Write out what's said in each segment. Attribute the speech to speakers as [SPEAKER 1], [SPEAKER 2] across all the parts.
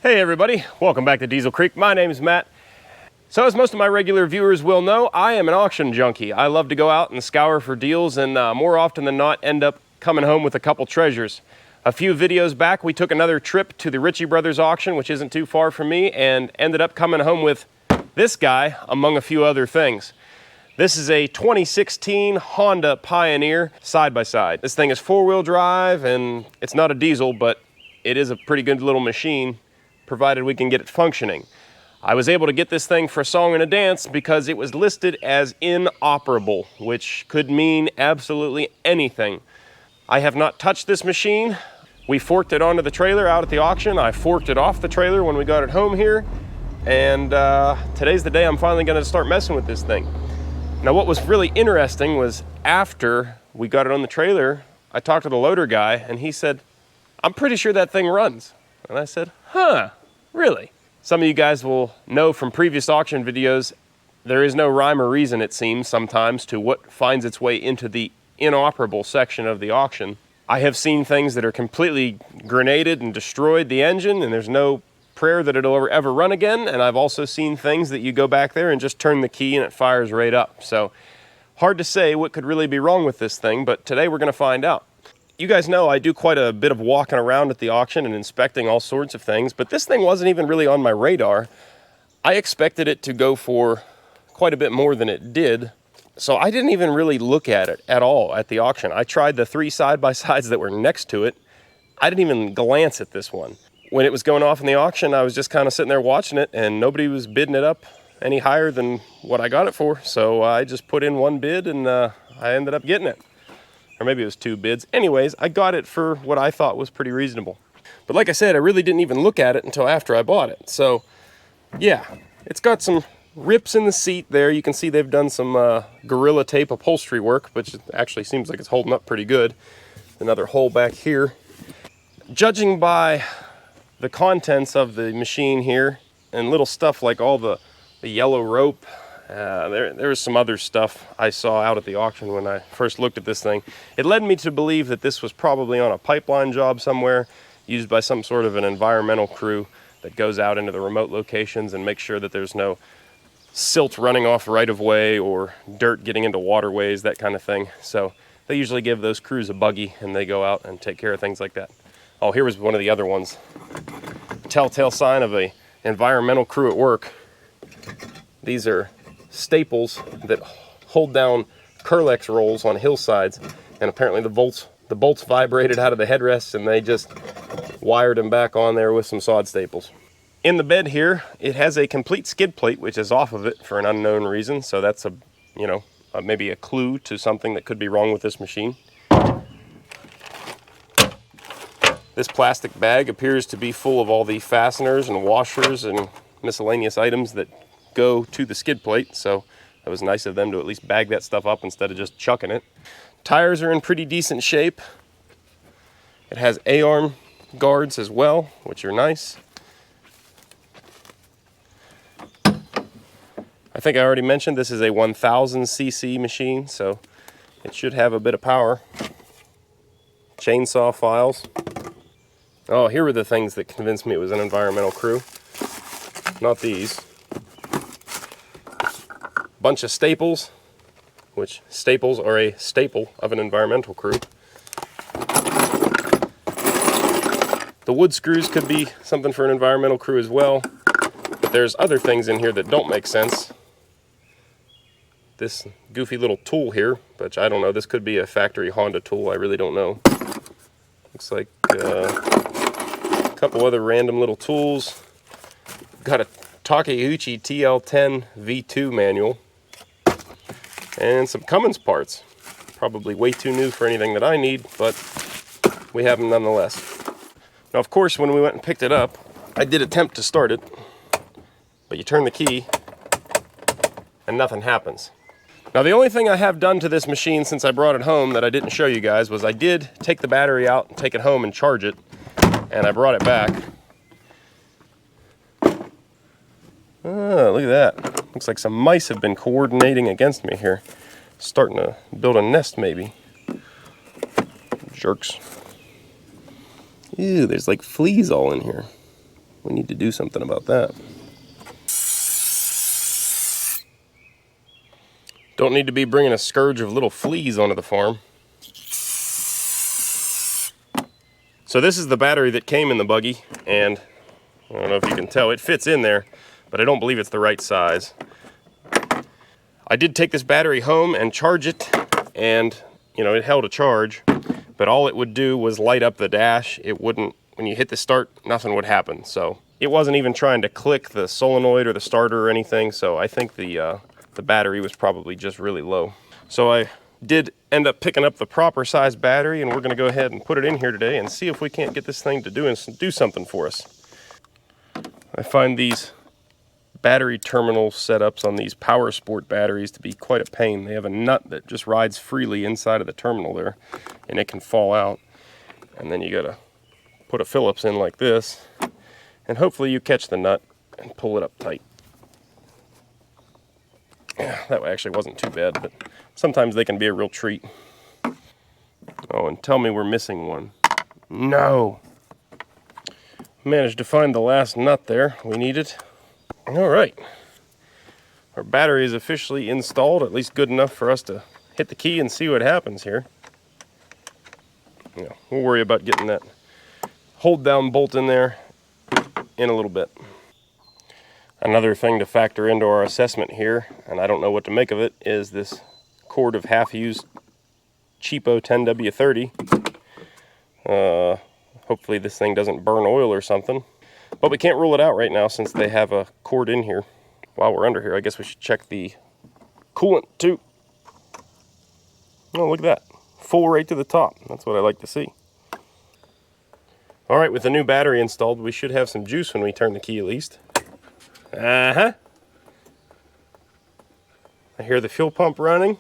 [SPEAKER 1] Hey everybody, welcome back to Diesel Creek. My name is Matt. So as most of my regular viewers will know, I am an auction junkie. I love to go out and scour for deals and more often than not end up coming home with a couple treasures. A few videos back we took another trip to the Ritchie Brothers auction, which isn't too far from me, and ended up coming home with this guy among a few other things. This is a 2016 Honda Pioneer side-by-side. This thing is four-wheel drive and it's not a diesel, but it is a pretty good little machine, provided we can get it functioning. I was able to get this thing for a song and a dance because it was listed as inoperable, which could mean absolutely anything. I have not touched this machine. We forked it onto the trailer out at the auction. I forked it off the trailer when we got it home here. And today's the day I'm finally gonna start messing with this thing. Now what was really interesting was after we got it on the trailer, I talked to the loader guy and he said, "I'm pretty sure that thing runs." And I said, "Huh, really?" Some of you guys will know from previous auction videos, there is no rhyme or reason, it seems, sometimes to what finds its way into the inoperable section of the auction. I have seen things that are completely grenaded and destroyed the engine, and there's no prayer that it'll ever run again. And I've also seen things that you go back there and just turn the key and it fires right up. So hard to say what could really be wrong with this thing, but today we're going to find out. You guys know I do quite a bit of walking around at the auction and inspecting all sorts of things, but this thing wasn't even really on my radar. I expected it to go for quite a bit more than it did, so I didn't even really look at it at all at the auction. I tried the three side-by-sides that were next to it. I didn't even glance at this one. When it was going off in the auction, I was just kind of sitting there watching it, and nobody was bidding it up any higher than what I got it for, so I just put in one bid and I ended up getting it. Or maybe it was two bids. Anyways, I got it for what I thought was pretty reasonable. But like I said, I really didn't even look at it until after I bought it. So yeah, it's got some rips in the seat there. You can see they've done some Gorilla Tape upholstery work, which actually seems like it's holding up pretty good. Another hole back here. Judging by the contents of the machine here and little stuff like all the yellow rope, there was some other stuff I saw out at the auction when I first looked at this thing. It led me to believe that this was probably on a pipeline job somewhere, used by some sort of an environmental crew that goes out into the remote locations and makes sure that there's no silt running off right of way or dirt getting into waterways, that kind of thing. So they usually give those crews a buggy and they go out and take care of things like that. Oh, here was one of the other ones. Telltale sign of a environmental crew at work. These are staples that hold down Curlex rolls on hillsides, and apparently the bolts vibrated out of the headrests and they just wired them back on there with some sawed staples. In the bed here, it has a complete skid plate which is off of it for an unknown reason, so that's a, you know, maybe a clue to something that could be wrong with this machine. This plastic bag appears to be full of all the fasteners and washers and miscellaneous items that go to the skid plate, so it was nice of them to at least bag that stuff up instead of just chucking it. Tires are in pretty decent shape. It has A-arm guards as well, which are nice. I think I already mentioned this is a 1000cc machine, so it should have a bit of power. Chainsaw files. Oh, here were the things that convinced me it was an environmental crew. Not these. Bunch of staples, which staples are a staple of an environmental crew. The wood screws could be something for an environmental crew as well, but there's other things in here that don't make sense. This goofy little tool here, which I don't know, this could be a factory Honda tool, I really don't know. Looks like a couple other random little tools. Got a Takeuchi TL10 V2 manual. And some Cummins parts. Probably way too new for anything that I need, but we have them nonetheless. Now, of course, when we went and picked it up, I did attempt to start it, but you turn the key and nothing happens. Now, the only thing I have done to this machine since I brought it home that I didn't show you guys was I did take the battery out and take it home and charge it, and I brought it back. Oh, look at that. Looks like some mice have been coordinating against me here. Starting to build a nest, maybe. Jerks. Ew, there's like fleas all in here. We need to do something about that. Don't need to be bringing a scourge of little fleas onto the farm. So this is the battery that came in the buggy, and I don't know if you can tell, it fits in there, but I don't believe it's the right size. I did take this battery home and charge it, and you know, it held a charge, but all it would do was light up the dash. It wouldn't, when you hit the start, nothing would happen. So it wasn't even trying to click the solenoid or the starter or anything, so I think the battery was probably just really low. So I did end up picking up the proper size battery, and we're gonna go ahead and put it in here today and see if we can't get this thing to do something for us. I find these battery terminal setups on these Power Sport batteries to be quite a pain. They have a nut that just rides freely inside of the terminal there, and it can fall out. And then you gotta put a Phillips in like this, and hopefully you catch the nut and pull it up tight. Yeah, that actually wasn't too bad, but sometimes they can be a real treat. Oh, and tell me we're missing one. No! Managed to find the last nut there we needed. All right, our battery is officially installed, at least good enough for us to hit the key and see what happens here. Yeah, we'll worry about getting that hold down bolt in there in a little bit. Another thing to factor into our assessment here, and I don't know what to make of it, is this cord of half-used cheapo 10W30. Hopefully this thing doesn't burn oil or something. But we can't rule it out right now since they have a cord in here. While we're under here, I guess we should check the coolant too. Oh, look at that. Full right to the top. That's what I like to see. All right, with the new battery installed, we should have some juice when we turn the key at least. Uh-huh. I hear the fuel pump running.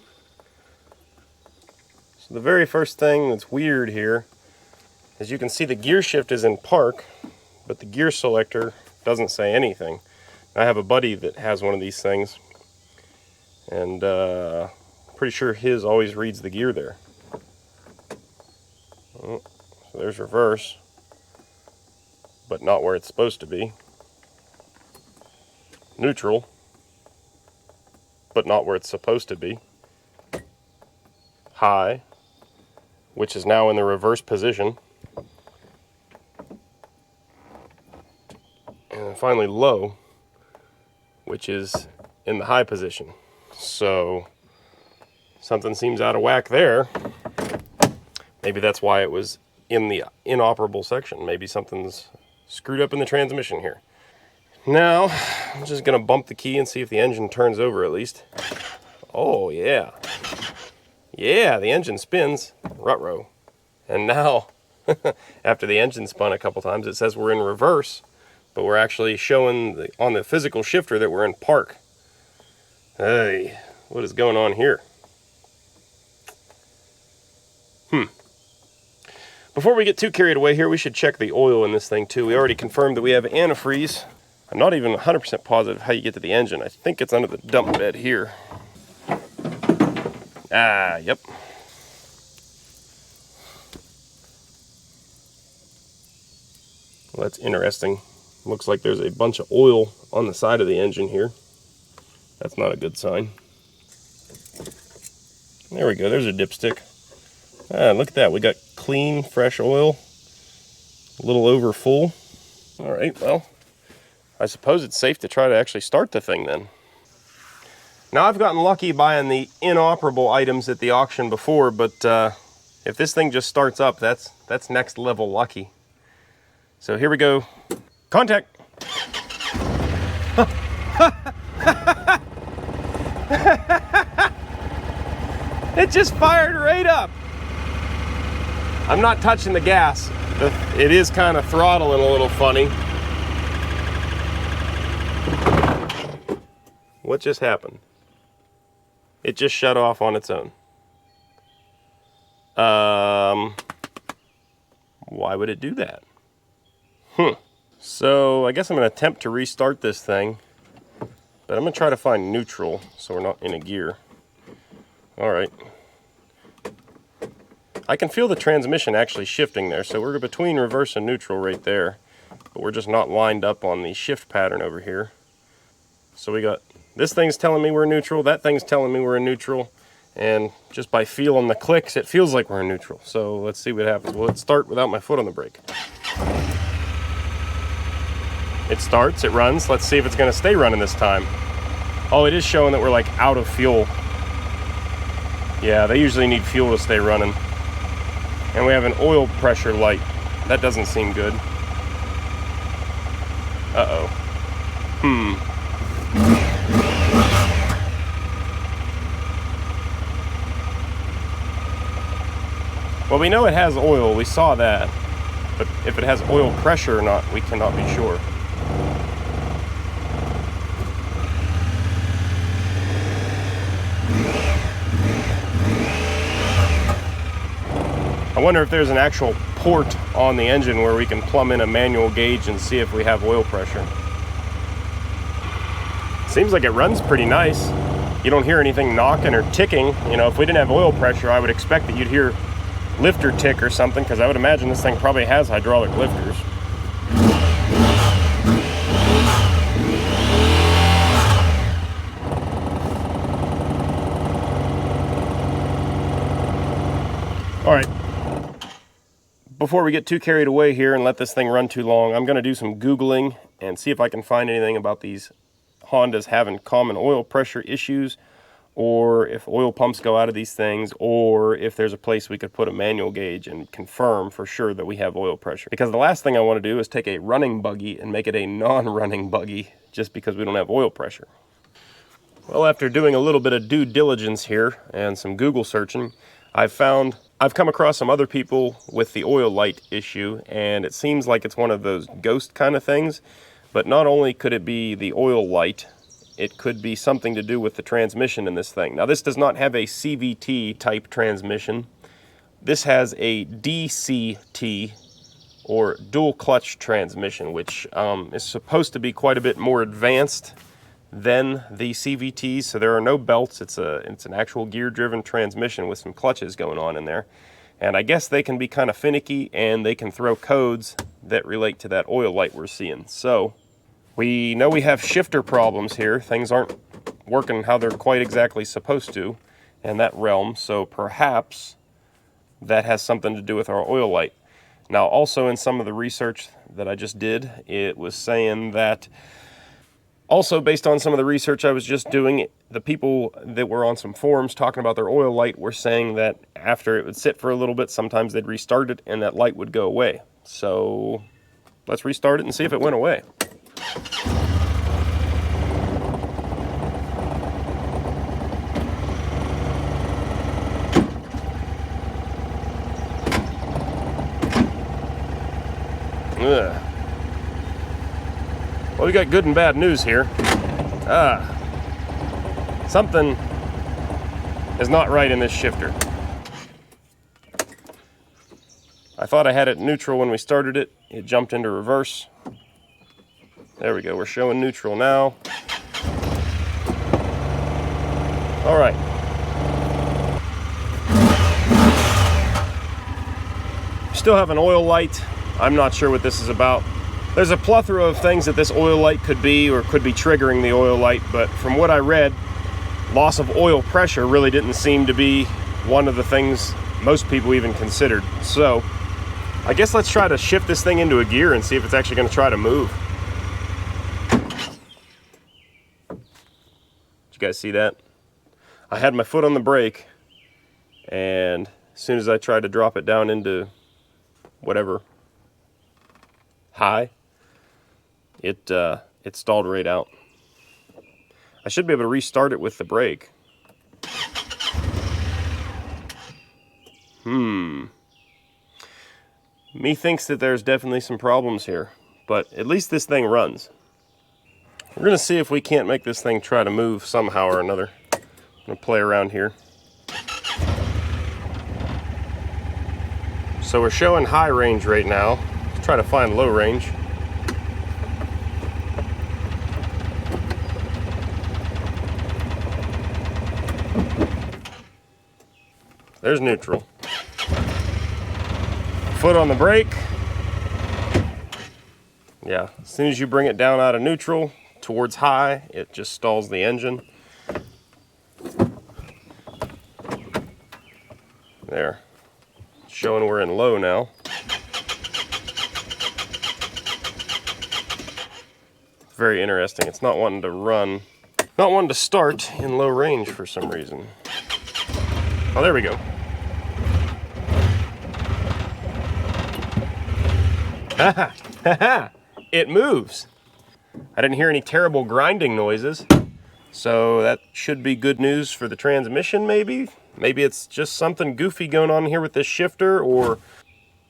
[SPEAKER 1] So the very first thing that's weird here is you can see the gear shift is in park, but the gear selector doesn't say anything. I have a buddy that has one of these things, and pretty sure his always reads the gear there. Oh, so there's reverse, but not where it's supposed to be. Neutral, but not where it's supposed to be. High, which is now in the reverse position. And finally low, which is in the high position. So something seems out of whack there. Maybe that's why it was in the inoperable section. Maybe something's screwed up in the transmission here. Now, I'm just gonna bump the key and see if the engine turns over at least. Oh yeah. Yeah, the engine spins. Ruh-roh. And now, after the engine spun a couple times, it says we're in reverse. But we're actually showing on the physical shifter that we're in park. Hey, what is going on here? Before we get too carried away here, we should check the oil in this thing too. We already confirmed that we have antifreeze. I'm not even 100% positive how you get to the engine. I think it's under the dump bed here. Ah, yep. Well, that's interesting. Looks like there's a bunch of oil on the side of the engine here. That's not a good sign. There we go, there's a dipstick. Ah, look at that, we got clean, fresh oil. A little over full. All right, well, I suppose it's safe to try to actually start the thing then. Now, I've gotten lucky buying the inoperable items at the auction before, but if this thing just starts up, that's next level lucky. So here we go. Contact. It just fired right up. I'm not touching the gas. It is kind of throttling a little funny. What just happened? It just shut off on its own. Why would it do that? So I guess I'm going to attempt to restart this thing, but I'm going to try to find neutral so we're not in a gear. All right. I can feel the transmission actually shifting there, so we're between reverse and neutral right there. but we're just not lined up on the shift pattern over here. So we got, this thing's telling me we're neutral, that thing's telling me we're in neutral, and just by feeling the clicks, it feels like we're in neutral. So let's see what happens. Well, let's start without my foot on the brake. It starts, it runs. Let's see if it's gonna stay running this time. Oh, it is showing that we're like out of fuel. Yeah, they usually need fuel to stay running. And we have an oil pressure light. That doesn't seem good. Uh-oh. Well, we know it has oil, we saw that. But if it has oil pressure or not, we cannot be sure. I wonder if there's an actual port on the engine where we can plumb in a manual gauge and see if we have oil pressure. Seems like it runs pretty nice. You don't hear anything knocking or ticking. You know, if we didn't have oil pressure, I would expect that you'd hear lifter tick or something, because I would imagine this thing probably has hydraulic lifters. All right. Before we get too carried away here and let this thing run too long, I'm going to do some Googling and see if I can find anything about these Hondas having common oil pressure issues, or if oil pumps go out of these things, or if there's a place we could put a manual gauge and confirm for sure that we have oil pressure. Because the last thing I want to do is take a running buggy and make it a non-running buggy just because we don't have oil pressure. Well, after doing a little bit of due diligence here and some Google searching, I've come across some other people with the oil light issue, and it seems like it's one of those ghost kind of things. But not only could it be the oil light, it could be something to do with the transmission in this thing. Now, this does not have a CVT type transmission. This has a DCT, or dual clutch transmission, which is supposed to be quite a bit more advanced than the CVTs. So there are no belts. It's an actual gear-driven transmission with some clutches going on in there. And I guess they can be kind of finicky, and they can throw codes that relate to that oil light we're seeing. So we know we have shifter problems here. Things aren't working how they're quite exactly supposed to in that realm. So perhaps that has something to do with our oil light. Now, also in some of the research that I just did, it was saying that, also based on some of the research I was just doing, the people that were on some forums talking about their oil light were saying that after it would sit for a little bit, sometimes they'd restart it and that light would go away. So let's restart it and see if it went away. Ugh. Well, we got good and bad news here. Something is not right in this shifter. I thought I had it neutral when we started it. It jumped into reverse. There we go, we're showing neutral now. All right. Still have an oil light. I'm not sure what this is about. There's a plethora of things that this oil light could be, or could be triggering the oil light, but from what I read, loss of oil pressure really didn't seem to be one of the things most people even considered. So I guess let's try to shift this thing into a gear and see if it's actually going to try to move. Did you guys see that? I had my foot on the brake, and as soon as I tried to drop it down into whatever, high, it stalled right out. I should be able to restart it with the brake. Methinks that there's definitely some problems here, but at least this thing runs. We're gonna see if we can't make this thing try to move somehow or another. I'm gonna play around here. So we're showing high range right now. Let's try to find low range. There's neutral. Foot on the brake. Yeah, as soon as you bring it down out of neutral towards high, it just stalls the engine. There, it's showing we're in low now. Very interesting. It's not wanting to run, not wanting to start in low range for some reason. Oh, there we go. Ha ha! It moves. I didn't hear any terrible grinding noises, so that should be good news for the transmission, maybe? Maybe it's just something goofy going on here with this shifter, or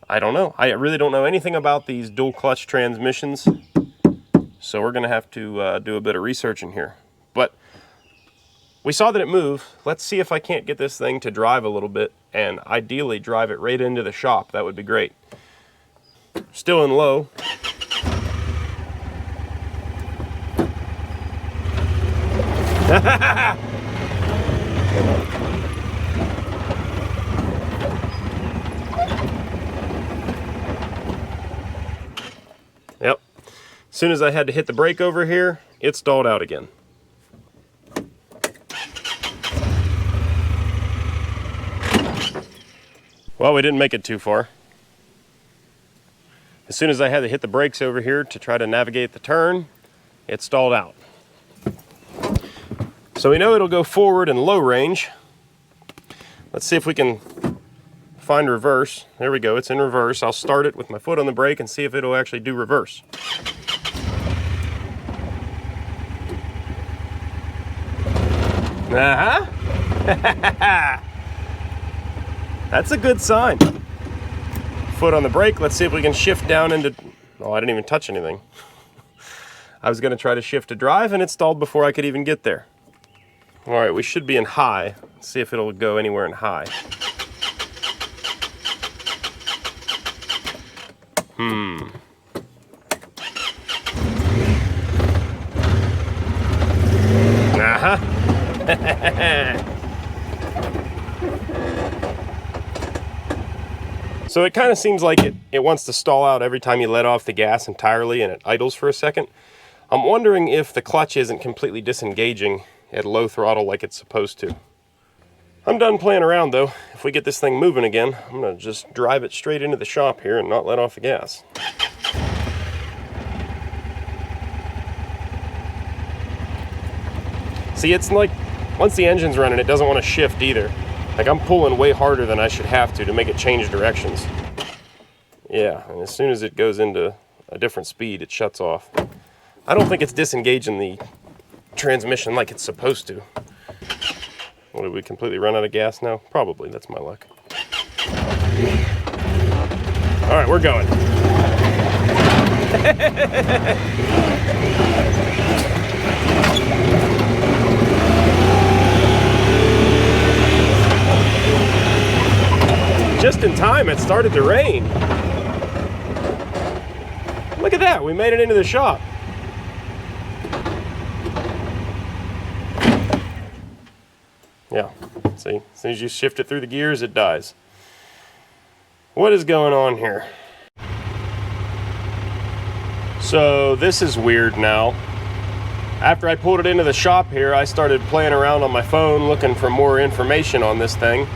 [SPEAKER 1] I don't know. I really don't know anything about these dual clutch transmissions, so we're gonna have to do a bit of research in here. But we saw that it moved. Let's see if I can't get this thing to drive a little bit, and ideally drive it right into the shop. That would be great. Still in low. Yep. As soon as I had to hit the brake over here, it stalled out again. Well, we didn't make it too far. As soon as I had to hit the brakes over here to try to navigate the turn, it stalled out. So we know it'll go forward in low range. Let's see if we can find reverse. There we go, it's in reverse. I'll start it with my foot on the brake and see if it'll actually do reverse. That's a good sign. Foot on the brake, let's see if we can shift down into, oh, I didn't even touch anything. I was gonna try to shift to drive and it stalled before I could even get there. All right, we should be in high. Let's see if it'll go anywhere in high. So it kind of seems like it wants to stall out every time you let off the gas entirely and it idles for a second. I'm wondering if the clutch isn't completely disengaging at low throttle like it's supposed to. I'm done playing around though. If we get this thing moving again, I'm gonna just drive it straight into the shop here and not let off the gas. See, it's like, once the engine's running, it doesn't want to shift either. Like, I'm pulling way harder than I should have to make it change directions. Yeah, and as soon as it goes into a different speed, it shuts off. I don't think it's disengaging the transmission like it's supposed to. What, did we completely run out of gas now? Probably, that's my luck. All right, we're going. Just in time, it started to rain. Look at that, we made it into the shop. Yeah, see, as soon as you shift it through the gears, it dies. What is going on here? So this is weird now. After I pulled it into the shop here, I started playing around on my phone looking for more information on this thing.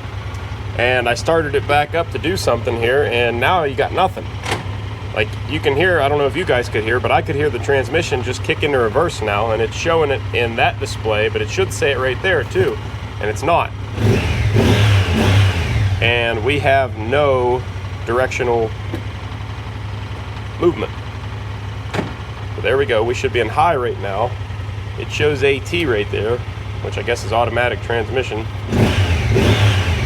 [SPEAKER 1] And I started it back up to do something here, and now you got nothing. Like, you can hear, I don't know if you guys could hear, but I could hear the transmission just kick into reverse now, and it's showing it in that display, but it should say it right there too, and it's not. And we have no directional movement. So there we go, we should be in high right now. It shows AT right there, which I guess is automatic transmission.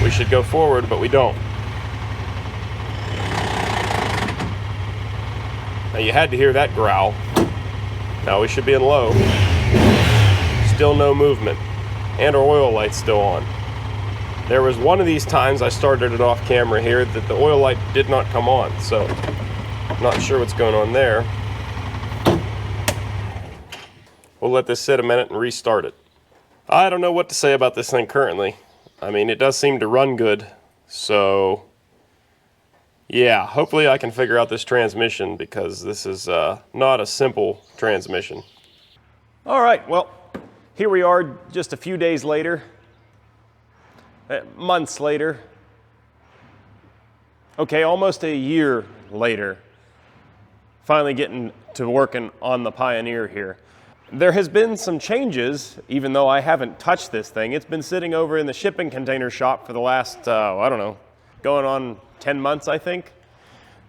[SPEAKER 1] We should go forward, but we don't. Now you had to hear that growl. Now we should be in low. Still no movement. And our oil light's still on. There was one of these times I started it off camera here that the oil light did not come on, so I'm not sure what's going on there. We'll let this sit a minute and restart it. I don't know what to say about this thing currently. I mean, it does seem to run good, so Yeah, hopefully I can figure out this transmission because this is not a simple transmission. All right, well, here we are just a few days later, months later. Okay, almost a year later, finally getting to working on the Pioneer here. There has been some changes, even though I haven't touched this thing. It's been sitting over in the shipping container shop for the last, I don't know, going on 10 months, I think.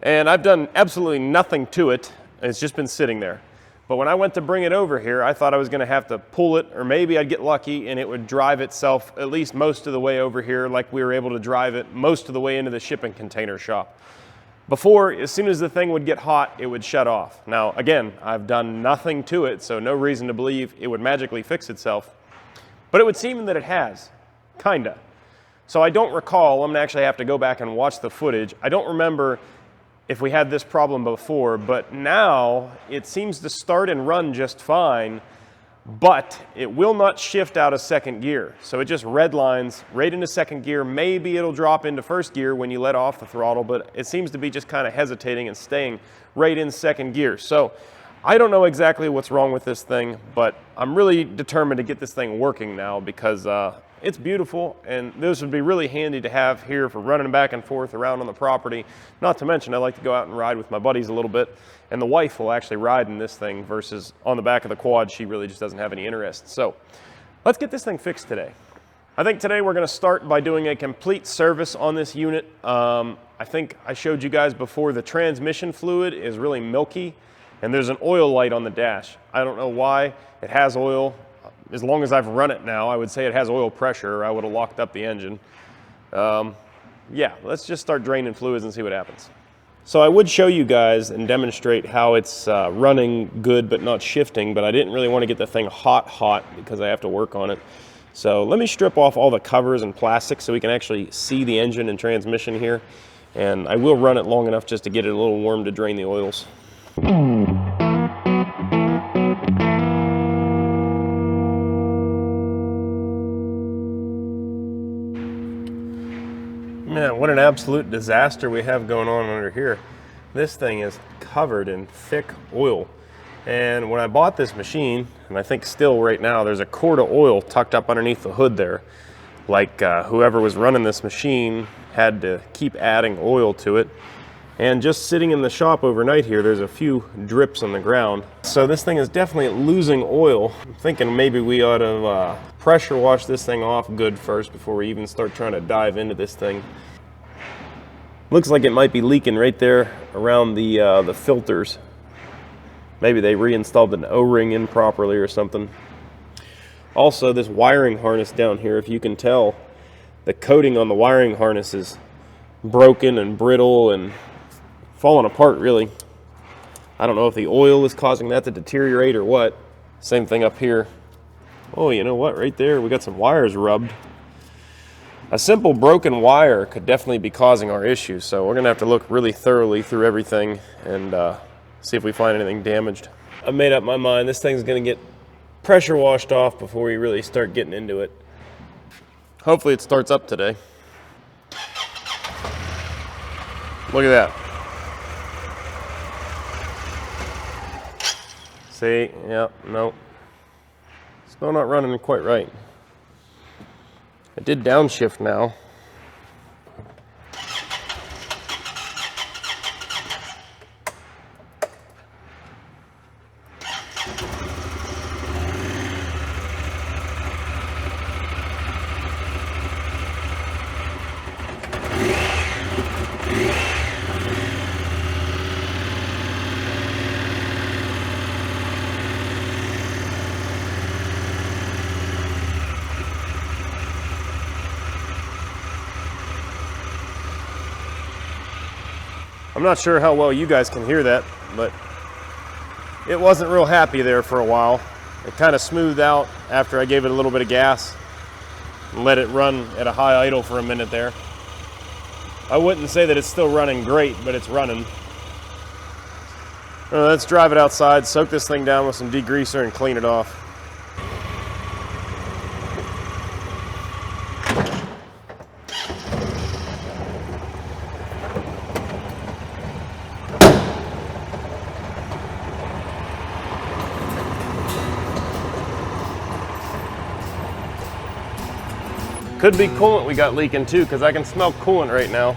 [SPEAKER 1] And I've done absolutely nothing to it. It's just been sitting there. But when I went to bring it over here, I thought I was gonna have to pull it, or maybe I'd get lucky and it would drive itself at least most of the way over here, like we were able to drive it most of the way into the shipping container shop. Before, as soon as the thing would get hot, it would shut off. Now, again, I've done nothing to it, so no reason to believe it would magically fix itself. But it would seem that it has, kinda. So I don't recall, I'm gonna actually have to go back and watch the footage. I don't remember if we had this problem before, but now it seems to start and run just fine, but it will not shift out of second gear. So it just redlines right into second gear. Maybe it'll drop into first gear when you let off the throttle, but it seems to be just kind of hesitating and staying right in second gear. So I don't know exactly what's wrong with this thing, but I'm really determined to get this thing working now because it's beautiful, and this would be really handy to have here for running back and forth around on the property. Not to mention, I like to go out and ride with my buddies a little bit, and the wife will actually ride in this thing versus on the back of the quad. She really just doesn't have any interest. So let's get this thing fixed today. I think today we're going to start by doing a complete service on this unit. I think I showed you guys before the transmission fluid is really milky, and there's an oil light on the dash. I don't know why. It has oil. As long as I've run it now, I would say it has oil pressure, or I would have locked up the engine. Yeah, let's just start draining fluids and see what happens. So I would show you guys and demonstrate how it's running good but not shifting, but I didn't really want to get the thing hot because I have to work on it. So let me strip off all the covers and plastic so we can actually see the engine and transmission here. And I will run it long enough just to get it a little warm to drain the oils. Man, what an absolute disaster we have going on under here. This thing is covered in thick oil. And when I bought this machine, and I think still right now, there's a quart of oil tucked up underneath the hood there. Like whoever was running this machine had to keep adding oil to it. And just sitting in the shop overnight here, there's a few drips on the ground. So this thing is definitely losing oil. I'm thinking maybe we ought to pressure wash this thing off good first before we even start trying to dive into this thing. Looks like it might be leaking right there around the filters. Maybe they reinstalled an O-ring improperly or something. Also, this wiring harness down here, if you can tell, the coating on the wiring harness is broken and brittle and falling apart, really. I don't know if the oil is causing that to deteriorate or what. Same thing up here. Oh, you know what? Right there, we got some wires rubbed. A simple broken wire could definitely be causing our issue, so we're going to have to look really thoroughly through everything and see if we find anything damaged. I made up my mind. This thing's going to get pressure washed off before we really start getting into it. Hopefully it starts up today. Look at that. See, yeah, nope. Still not running quite right. I did downshift now. I'm not sure how well you guys can hear that, but it wasn't real happy there for a while. It kind of smoothed out after I gave it a little bit of gas and let it run at a high idle for a minute there. I wouldn't say that it's still running great, but it's running. Let's drive it outside, soak this thing down with some degreaser and clean it off. Could be coolant we got leaking too, because I can smell coolant right now.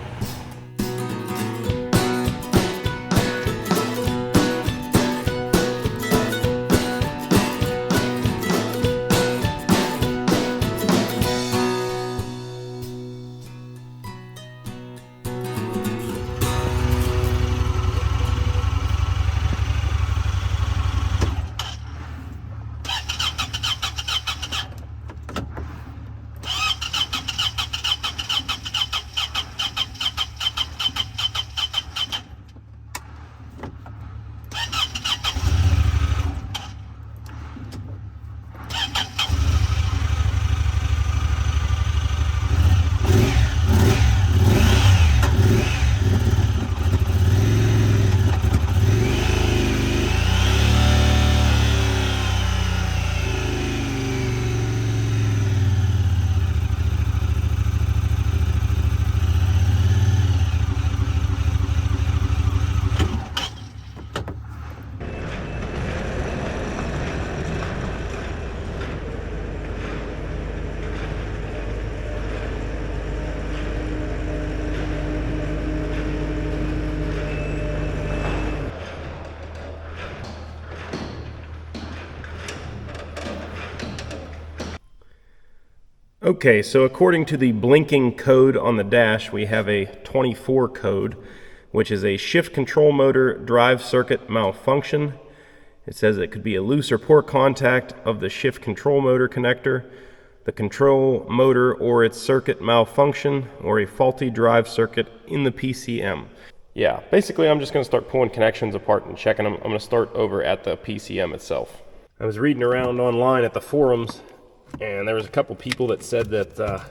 [SPEAKER 1] Okay, so according to the blinking code on the dash, we have a 24 code, which is a shift control motor drive circuit malfunction. It says it could be a loose or poor contact of the shift control motor connector, the control motor or its circuit malfunction, or a faulty drive circuit in the PCM. Yeah, basically I'm just going to start pulling connections apart and checking them. I'm going to start over at the PCM itself. I was reading around online at the forums, and there was a couple people that said that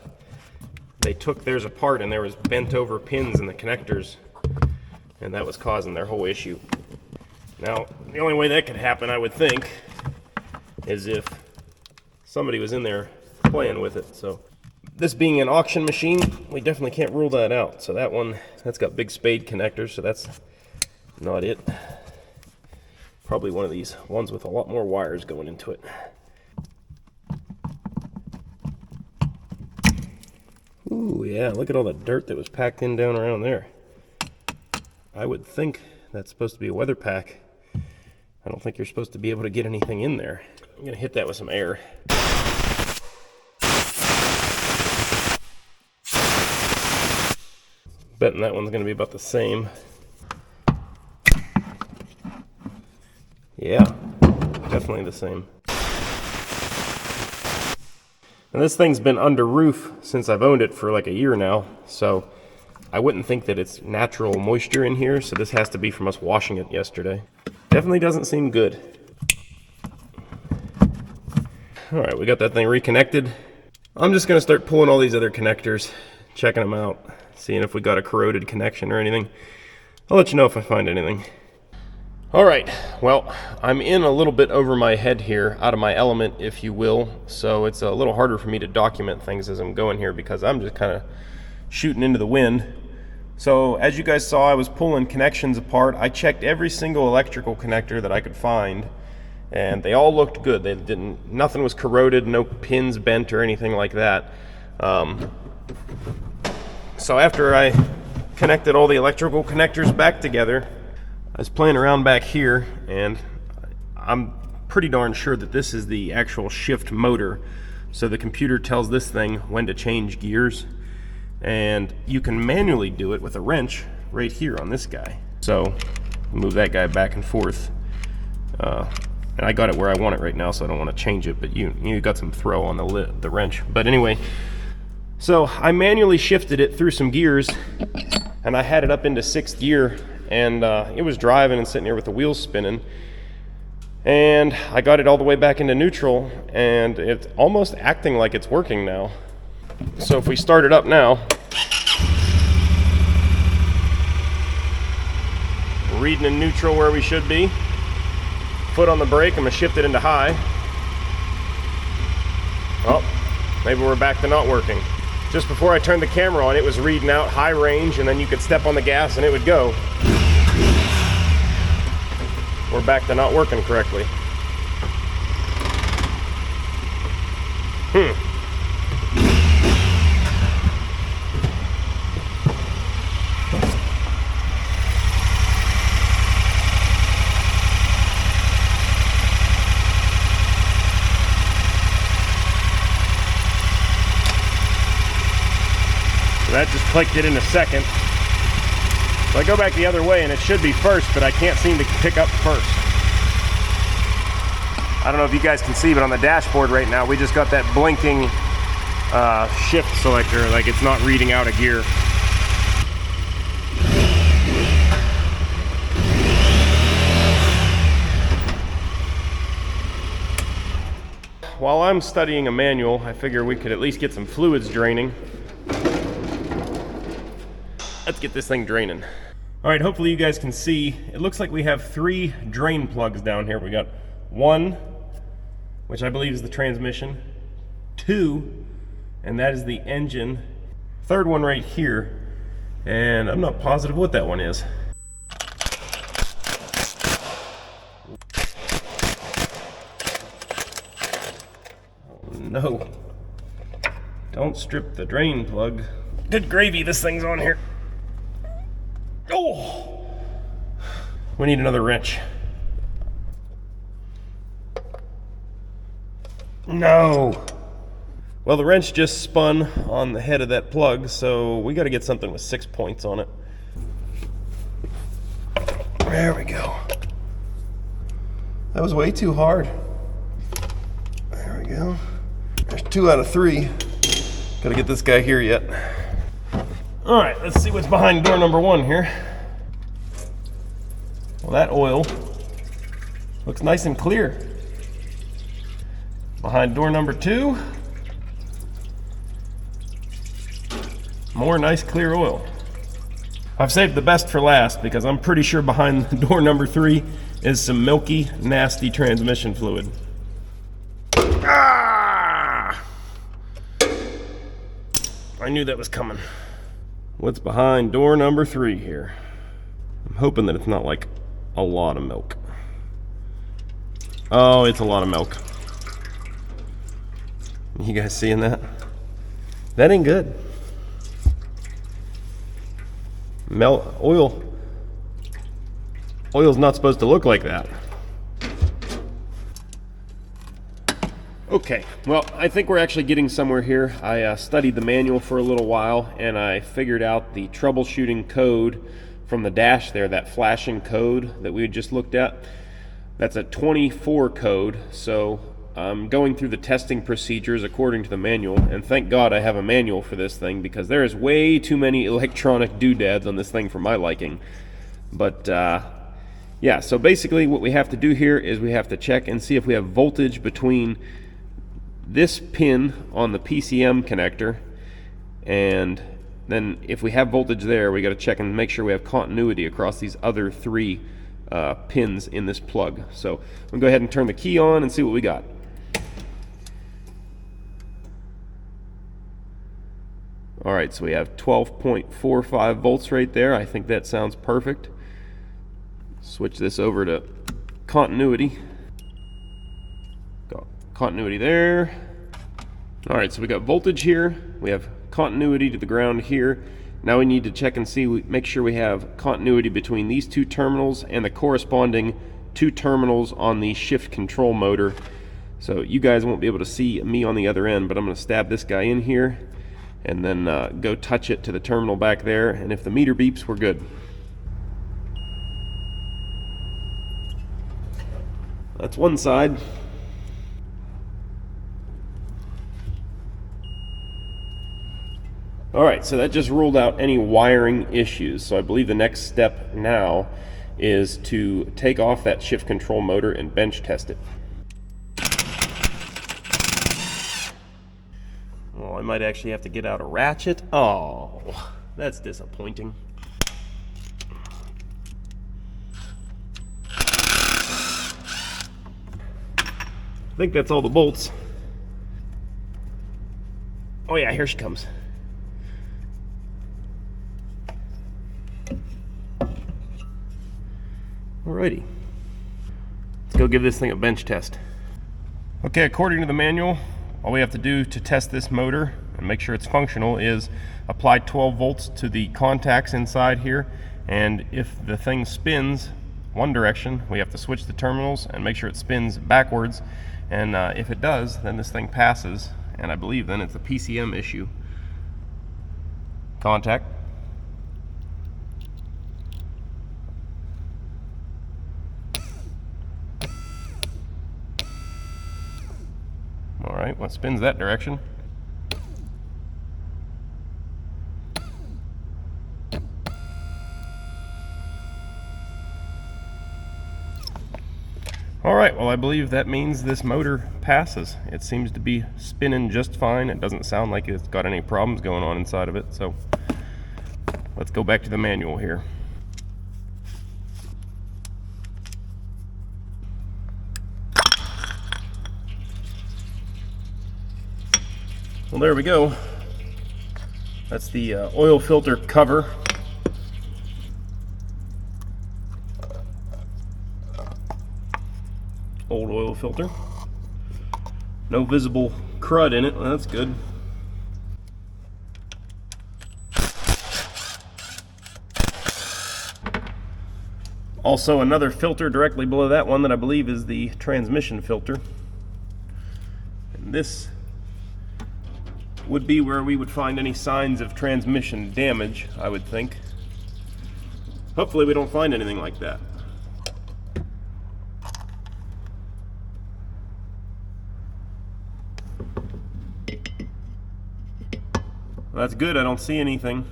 [SPEAKER 1] they took theirs apart and there was bent over pins in the connectors, and that was causing their whole issue. Now, the only way that could happen, I would think, is if somebody was in there playing with it. So this being an auction machine, we definitely can't rule that out. So that one, that's got big spade connectors, so that's not it. Probably one of these ones with a lot more wires going into it. Ooh, yeah, look at all the dirt that was packed in down around there. I would think that's supposed to be a weather pack. I don't think you're supposed to be able to get anything in there. I'm gonna hit that with some air. Betting that one's gonna be about the same. Yeah, definitely the same. And this thing's been under roof since I've owned it for like a year now, so I wouldn't think that it's natural moisture in here, so this has to be from us washing it yesterday. Definitely doesn't seem good. Alright, we got that thing reconnected. I'm just going to start pulling all these other connectors, checking them out, seeing if we got a corroded connection or anything. I'll let you know if I find anything. Alright, well, I'm in a little bit over my head here, out of my element, if you will, so it's a little harder for me to document things as I'm going here because I'm just kind of shooting into the wind. So as you guys saw, I was pulling connections apart. I checked every single electrical connector that I could find, and they all looked good. Nothing was corroded, no pins bent or anything like that. So after I connected all the electrical connectors back together, I was playing around back here, and I'm pretty darn sure that this is the actual shift motor. So the computer tells this thing when to change gears, and you can manually do it with a wrench right here on this guy. So move that guy back and forth, and I got it where I want it right now, so I don't want to change it, but you got some throw on the wrench. But anyway, so I manually shifted it through some gears, and I had it up into 6th gear, and it was driving and sitting here with the wheels spinning, and I got it all the way back into neutral, and it's almost acting like it's working now. So if we start it up now, we're reading in neutral where we should be. Foot on the brake, I'm gonna shift it into high. Oh, maybe we're back to not working. Just before I turned the camera on, it was reading out high range, and then you could step on the gas and it would go. We're back to not working correctly. that just clicked it in a second. So I go back the other way and it should be first, but I can't seem to pick up first. I don't know if you guys can see, but on the dashboard right now, we just got that blinking shift selector, like it's not reading out a gear. While I'm studying a manual, I figure we could at least get some fluids draining. Let's get this thing draining. All right, hopefully you guys can see, it looks like we have 3 drain plugs down here. We got 1, which I believe is the transmission, 2, and that is the engine, 3rd one right here, and I'm not positive what that one is. Oh, no, don't strip the drain plug. Good gravy, this thing's on here. Oh, we need another wrench. No. Well, the wrench just spun on the head of that plug, so we got to get something with 6 points on it. There we go. That was way too hard. There we go. There's 2 out of 3. Got to get this guy here yet. All right, let's see what's behind door number 1 here. Well, that oil looks nice and clear. Behind door number 2, more nice clear oil. I've saved the best for last because I'm pretty sure behind door number 3 is some milky, nasty transmission fluid. Ah! I knew that was coming. What's behind door number 3 here? I'm hoping that it's not like a lot of milk. Oh, it's a lot of milk. You guys seeing that? That ain't good. Oil's not supposed to look like that. Okay, well, I think we're actually getting somewhere here. I studied the manual for a little while and I figured out the troubleshooting code from the dash there, that flashing code that we had just looked at. That's a 24 code, so I'm going through the testing procedures according to the manual, and thank God I have a manual for this thing because there is way too many electronic doodads on this thing for my liking. But yeah, so basically what we have to do here is we have to check and see if we have voltage between this pin on the PCM connector, and then if we have voltage there, we got to check and make sure we have continuity across these other 3 pins in this plug. So I'm gonna go ahead and turn the key on and see what we got. All right, so we have 12.45 volts right there. I think that sounds perfect. Switch this over to continuity. Got continuity there. All right, so we got voltage here. We have continuity to the ground here. Now we need to check and see, make sure we have continuity between these 2 terminals and the corresponding 2 terminals on the shift control motor. So you guys won't be able to see me on the other end, but I'm going to stab this guy in here and then go touch it to the terminal back there, and if the meter beeps, we're good. That's one side. Alright, so that just ruled out any wiring issues. So I believe the next step now is to take off that shift control motor and bench test it. Oh, I might actually have to get out a ratchet. Oh, that's disappointing. I think that's all the bolts. Oh yeah, here she comes. Alrighty, let's go give this thing a bench test. Okay, according to the manual, all we have to do to test this motor and make sure it's functional is apply 12 volts to the contacts inside here, and if the thing spins one direction, we have to switch the terminals and make sure it spins backwards, and if it does, then this thing passes, and I believe then it's a PCM issue. contact. All right, well, it spins that direction. All right, well, I believe that means this motor passes. It seems to be spinning just fine. It doesn't sound like it's got any problems going on inside of it, so let's go back to the manual here. Well, there we go. That's the oil filter cover. Old oil filter. No visible crud in it. Well, that's good. Also, another filter directly below that one that I believe is the transmission filter. And this would be where we would find any signs of transmission damage, I would think. Hopefully we don't find anything like that. Well, that's good. I don't see anything.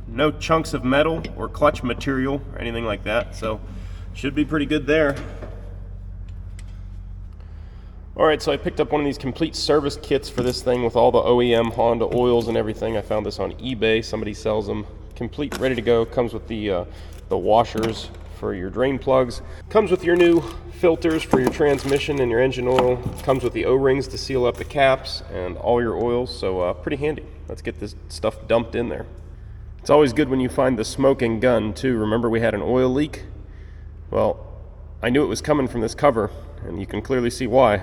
[SPEAKER 1] No chunks of metal or clutch material or anything like that, so should be pretty good there. Alright, so I picked up one of these complete service kits for this thing with all the OEM Honda oils and everything. I found this on eBay. Somebody sells them complete, ready to go. Comes with the washers for your drain plugs. Comes with your new filters for your transmission and your engine oil. Comes with the O-rings to seal up the caps and all your oils, so pretty handy. Let's get this stuff dumped in there. It's always good when you find the smoking gun too. Remember we had an oil leak? Well, I knew it was coming from this cover, and you can clearly see why.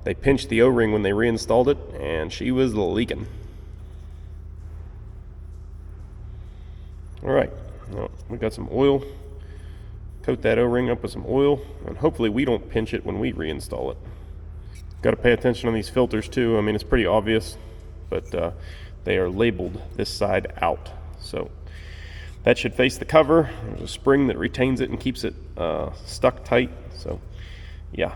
[SPEAKER 1] They pinched the O-ring when they reinstalled it, and she was leaking. All right, well, we got some oil. Coat that O-ring up with some oil, and hopefully we don't pinch it when we reinstall it. Got to pay attention on these filters too. I mean, it's pretty obvious, but they are labeled this side out. So that should face the cover. There's a spring that retains it and keeps it stuck tight. So yeah.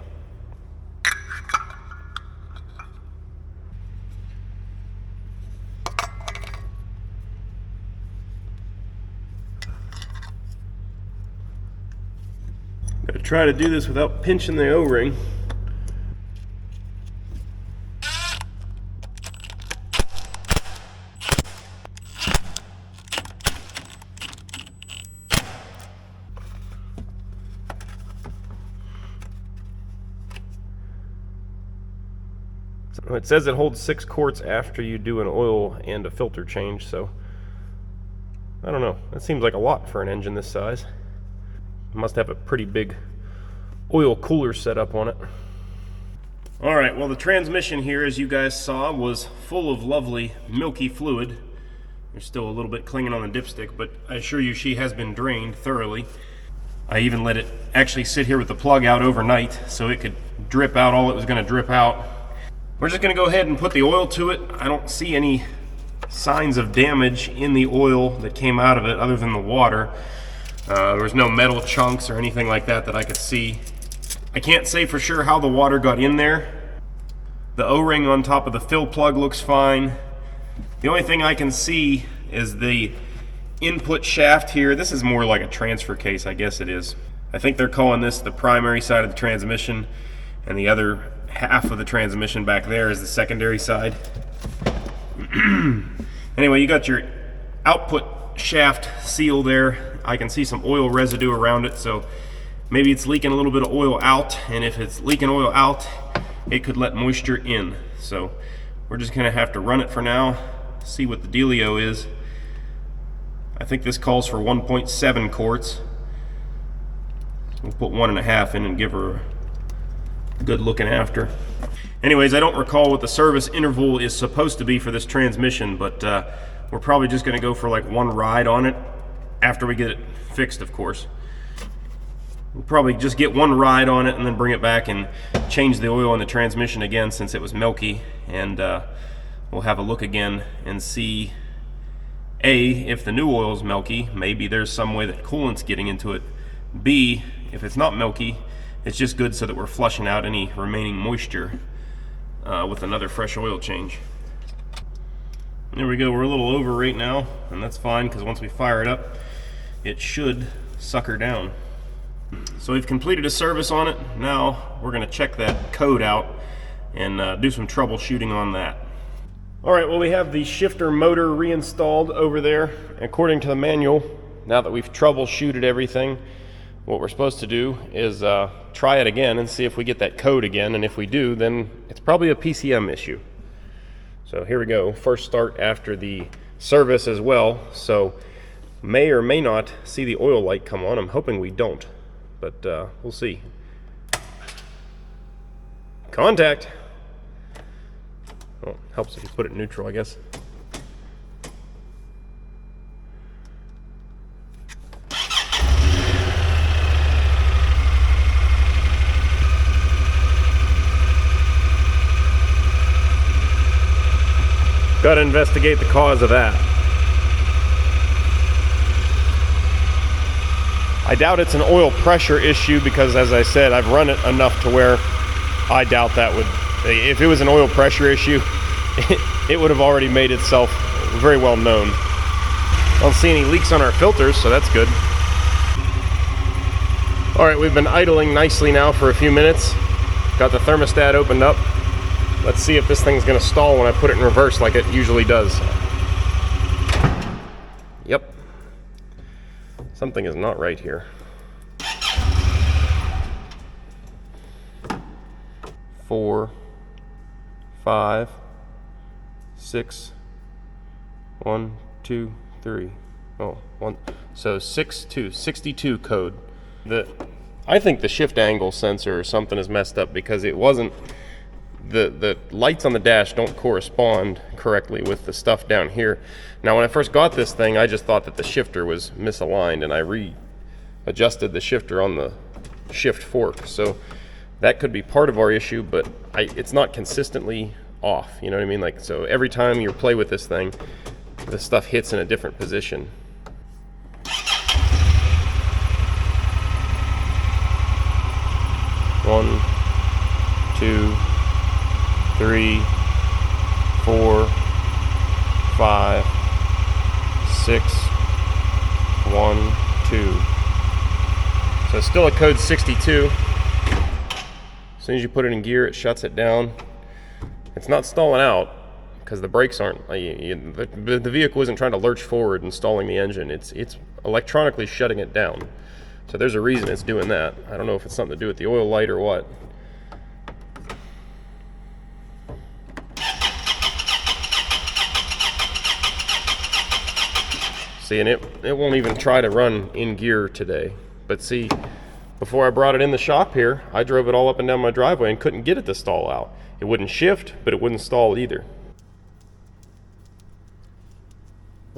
[SPEAKER 1] Gotta try to do this without pinching the O-ring. It says it holds 6 quarts after you do an oil and a filter change, so I don't know. That seems like a lot for an engine this size. It must have a pretty big oil cooler set up on it. Alright, well, the transmission here, as you guys saw, was full of lovely milky fluid. There's still a little bit clinging on the dipstick, but I assure you she has been drained thoroughly. I even let it actually sit here with the plug out overnight so it could drip out all it was going to drip out. We're just going to go ahead and put the oil to it. I don't see any signs of damage in the oil that came out of it other than the water. There was no metal chunks or anything like that that I could see. I can't say for sure how the water got in there. The O-ring on top of the fill plug looks fine. The only thing I can see is the input shaft here. This is more like a transfer case, I guess it is. I think they're calling this the primary side of the transmission, and the other half of the transmission back there is the secondary side. Anyway, you got your output shaft seal there. I can see some oil residue around it, so maybe it's leaking a little bit of oil out, and if it's leaking oil out, it could let moisture in. So we're just gonna have to run it for now, see what the dealio is. I think this calls for 1.7 quarts. We'll put 1.5 in and give her a good looking after. Anyways, I don't recall what the service interval is supposed to be for this transmission, but we're probably just going to go for like one ride on it after we get it fixed, of course. We'll probably just get one ride on it and then bring it back and change the oil in the transmission again since it was milky, and we'll have a look again and see A, if the new oil is milky, maybe there's some way that coolant's getting into it. B, if it's not milky, it's just good so that we're flushing out any remaining moisture with another fresh oil change. There we go, we're a little over right now, and that's fine because once we fire it up, it should sucker down. So we've completed a service on it. Now we're going to check that code out and do some troubleshooting on that. Alright, well, we have the shifter motor reinstalled over there. According to the manual, now that we've troubleshooted everything, what we're supposed to do is try it again and see if we get that code again, and if we do, then it's probably a PCM issue. So here we go, first start after the service as well, so may or may not see the oil light come on. I'm hoping we don't, but we'll see. Contact! Well, helps if you put it in neutral, I guess. Got to investigate the cause of that. I doubt it's an oil pressure issue because, as I said, I've run it enough to where I doubt that would... If it was an oil pressure issue, it would have already made itself very well known. I don't see any leaks on our filters, so that's good. Alright, we've been idling nicely now for a few minutes. Got the thermostat opened up. Let's see if this thing's going to stall when I put it in reverse like it usually does. Yep. Something is not right here. 4, 5, 6, 1, 2, 3. Oh, 1. So 62 code. I think the shift angle sensor or something is messed up because it wasn't. The lights on the dash don't correspond correctly with the stuff down here. Now, when I first got this thing, I just thought that the shifter was misaligned, and I readjusted the shifter on the shift fork. So that could be part of our issue, but it's not consistently off. You know what I mean? Like, so every time you play with this thing, the stuff hits in a different position. One, 2, 3, 4, 5, 6, 1, 2. So still a code 62. As soon as you put it in gear, it shuts it down. It's not stalling out because the brakes aren't. The vehicle isn't trying to lurch forward and stalling the engine. It's electronically shutting it down. So there's a reason it's doing that. I don't know if it's something to do with the oil light or what. See, and it won't even try to run in gear today. But see, before I brought it in the shop here, I drove it all up and down my driveway and couldn't get it to stall out. It wouldn't shift, but it wouldn't stall either.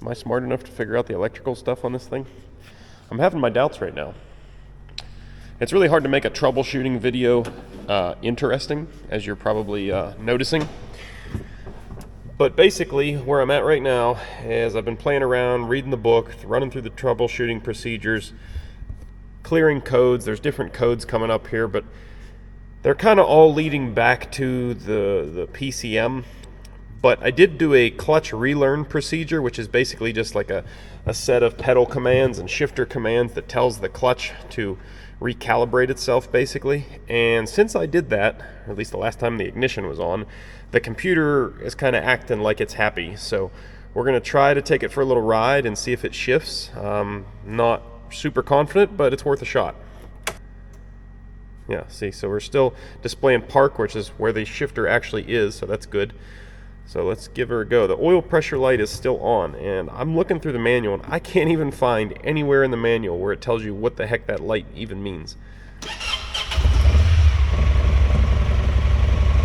[SPEAKER 1] Am I smart enough to figure out the electrical stuff on this thing? I'm having my doubts right now. It's really hard to make a troubleshooting video interesting, as you're probably noticing. But basically, where I'm at right now is I've been playing around, reading the book, running through the troubleshooting procedures, clearing codes. There's different codes coming up here, but they're kind of all leading back to the PCM. But I did do a clutch relearn procedure, which is basically just like a set of pedal commands and shifter commands that tells the clutch to recalibrate itself, basically. And since I did that, or at least the last time the ignition was on, the computer is kind of acting like it's happy. So we're going to try to take it for a little ride and see if it shifts. Not super confident, but it's worth a shot. Yeah, see, so we're still displaying park, which is where the shifter actually is, so that's good. So let's give her a go. The oil pressure light is still on, and I'm looking through the manual, and I can't even find anywhere in the manual where it tells you what the heck that light even means.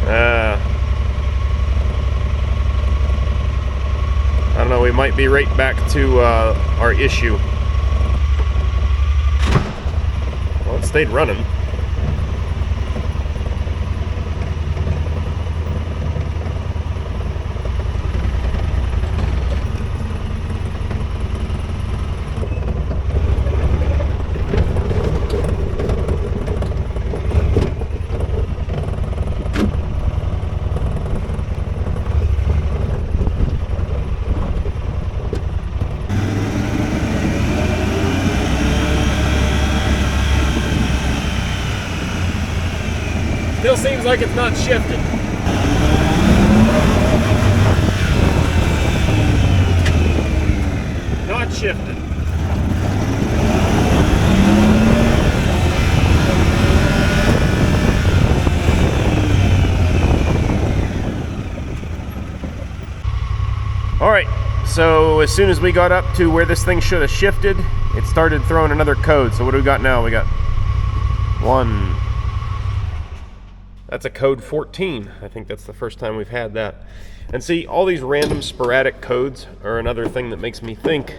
[SPEAKER 1] I don't know, we might be right back to our issue. Well, it stayed running. like it's not shifted. Not shifted. All right, so as soon as we got up to where this thing should have shifted, it started throwing another code. So what do we got now? We got 1. That's a code 14. I think that's the first time we've had that. And see, all these random sporadic codes are another thing that makes me think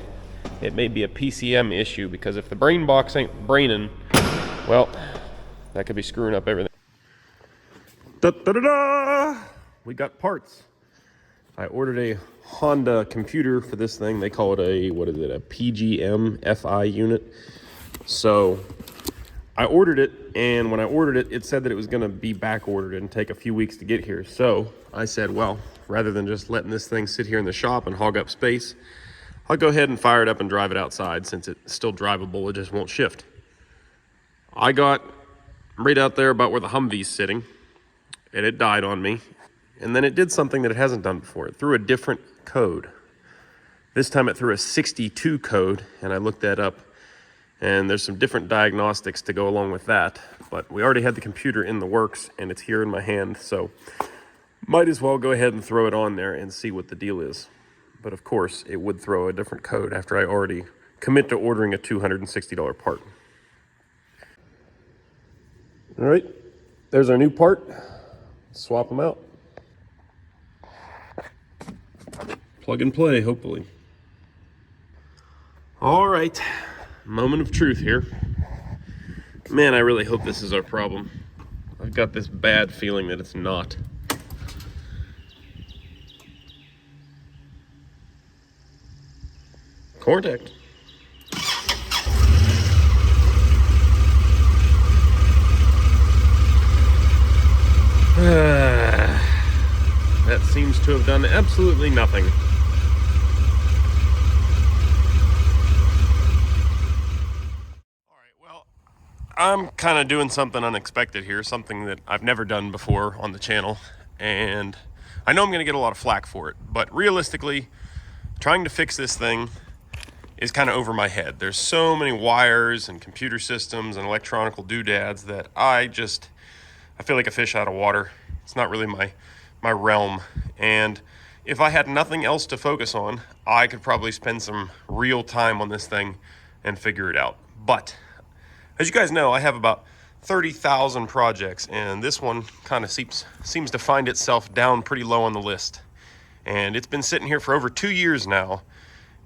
[SPEAKER 1] it may be a PCM issue, because if the brain box ain't braining, well, that could be screwing up everything. Da-da-da-da! We got parts. I ordered a Honda computer for this thing. They call it a, what is it, a PGM FI unit. So I ordered it, and when I ordered it, it said that it was going to be back ordered and take a few weeks to get here. So I said, well, rather than just letting this thing sit here in the shop and hog up space, I'll go ahead and fire it up and drive it outside. Since it's still drivable, it just won't shift. I got right out there about where the Humvee's sitting, and it died on me. And then it did something that it hasn't done before. It threw a different code. This time it threw a 62 code, and I looked that up. And there's some different diagnostics to go along with that. But we already had the computer in the works, and it's here in my hand. So might as well go ahead and throw it on there and see what the deal is. But of course, it would throw a different code after I already commit to ordering a $260 part. All right, there's our new part. Swap them out. Plug and play, hopefully. All right, moment of truth here. Man, I really hope this is our problem. I've got this bad feeling that it's not. Contact. That seems to have done absolutely nothing. I'm kind of doing something unexpected here, something that I've never done before on the channel, and I know I'm going to get a lot of flack for it, but realistically, trying to fix this thing is kind of over my head. There's so many wires and computer systems and electronical doodads that I feel like a fish out of water. It's not really my realm, and if I had nothing else to focus on, I could probably spend some real time on this thing and figure it out. But as you guys know, I have about 30,000 projects, and this one kind of seems to find itself down pretty low on the list. And it's been sitting here for over 2 years now,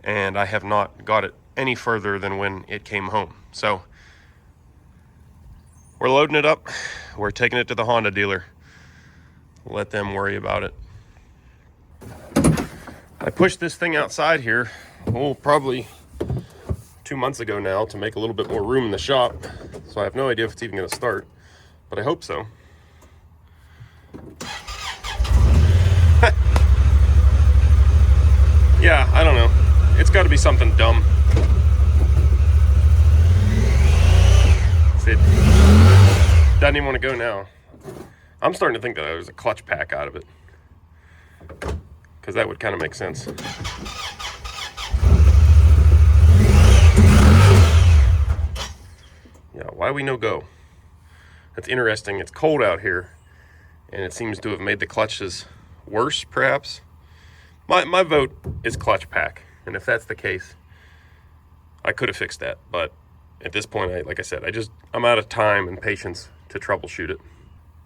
[SPEAKER 1] and I have not got it any further than when it came home. So we're loading it up. We're taking it to the Honda dealer. Let them worry about it. I pushed this thing outside here, probably 2 months ago now, to make a little bit more room in the shop. So I have no idea if it's even going to start, but I hope so. Yeah, I don't know. It's got to be something dumb. It doesn't even want to go now. I'm starting to think that there's a clutch pack out of it, because that would kind of make sense. Yeah, why we no go? That's interesting. It's cold out here, and it seems to have made the clutches worse, perhaps. My vote is clutch pack, and if that's the case, I could have fixed that. But at this point, like I said, I'm out of time and patience to troubleshoot it.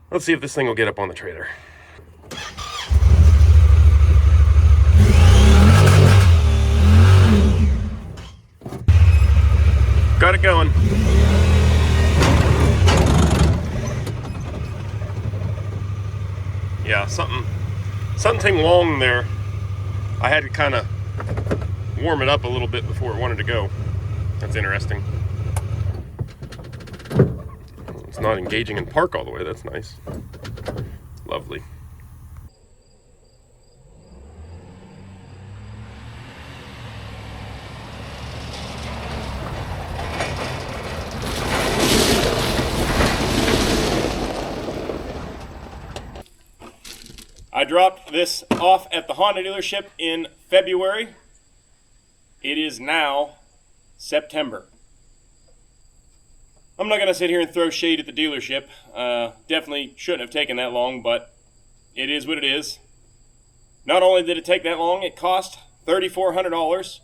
[SPEAKER 1] Let's see if this thing will get up on the trailer. Got it going. Yeah, something wrong there. I had to kind of warm it up a little bit before it wanted to go. That's interesting. It's not engaging in park all the way. That's nice. Lovely. dropped this off at the Honda dealership in February. It is now September. I'm not going to sit here and throw shade at the dealership. Definitely shouldn't have taken that long, but it is what it is. Not only did it take that long, it cost $3,400.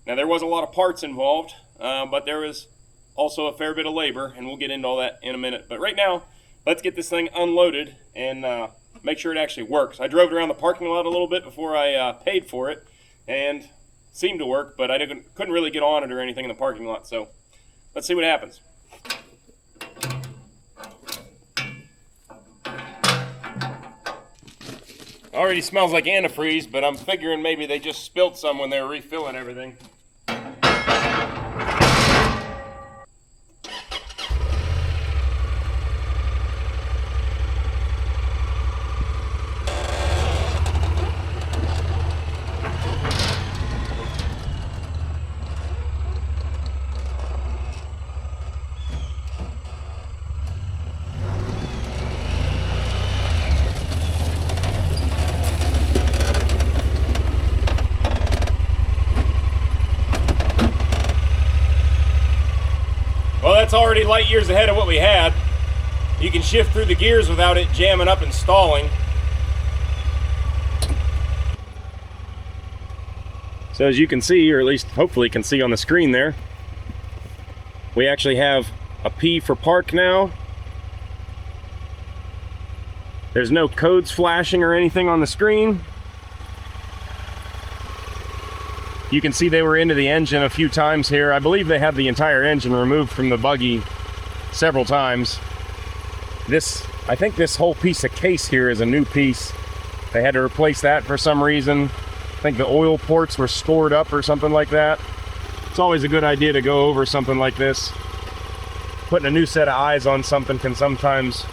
[SPEAKER 1] Now, there was a lot of parts involved, but there was also a fair bit of labor, and we'll get into all that in a minute. But right now, let's get this thing unloaded and make sure it actually works. I drove it around the parking lot a little bit before I paid for it, and it seemed to work, but I couldn't really get on it or anything in the parking lot. So let's see what happens. Already smells like antifreeze, but I'm figuring maybe they just spilled some when they were refilling everything. Well, that's already light years ahead of what we had. You can shift through the gears without it jamming up and stalling. So as you can see, or at least hopefully can see on the screen there, we actually have a P for park now. There's no codes flashing or anything on the screen. You can see they were into the engine a few times here. I believe they had the entire engine removed from the buggy several times. I think this whole piece of case here is a new piece. They had to replace that for some reason. I think the oil ports were scored up or something like that. It's always a good idea to go over something like this. Putting a new set of eyes on something can sometimes